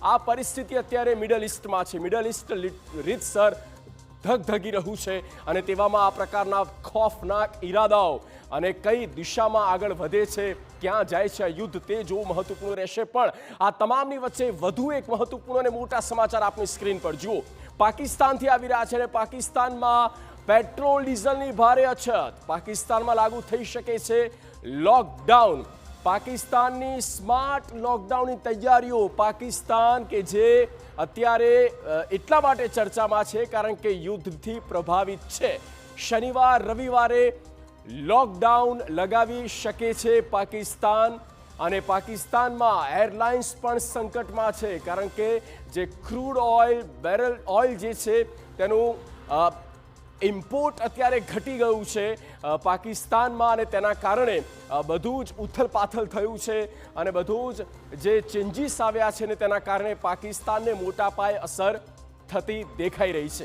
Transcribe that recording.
આ પરિસ્થિતિ અત્યારે મિડલ ઈસ્ટમાં છે. મિડલ ઈસ્ટ રીતસર ધગધગી રહ્યું છે અને તેવામાં આ પ્રકારના ખૌફનાક ઈરાદાઓ અને કઈ દિશામાં આગળ વધે છે, ક્યાં જાય છે યુદ્ધ, તે જોવું મહત્વપૂર્ણ રહેશે. પણ આ તમામની વચ્ચે વધુ એક મહત્વપૂર્ણ અને મોટા સમાચાર આપની સ્ક્રીન પર જુઓ. પાકિસ્તાનથી આવી રહ્યા છે અને પાકિસ્તાનમાં પેટ્રોલ ડીઝલની ભારે અછત. પાકિસ્તાનમાં લાગુ થઈ શકે છે લોકડાઉન. પાકિસ્તાનની સ્માર્ટ લોકડાઉનની તૈયારીઓ. પાકિસ્તાન કે જે અત્યારે એટલા માટે ચર્ચામાં છે કારણ કે યુદ્ધથી પ્રભાવિત છે. શનિવાર રવિવારે લોકડાઉન લગાવી શકે છે પાકિસ્તાન અને પાકિસ્તાનમાં એરલાઇન્સ પણ સંકટમાં છે કારણ કે જે ક્રૂડ ઓઇલ બેરલ ઓઇલ જે છે તેનું ઇમ્પોર્ટ અત્યારે ઘટી ગયું છે પાકિસ્તાનમાં અને તેના કારણે બધું જ ઉથલપાથલ થયું છે અને બધું જ જે ચેન્જીસ આવ્યા છે ને તેના કારણે પાકિસ્તાનને મોટા પાયે અસર થતી દેખાઈ રહી છે.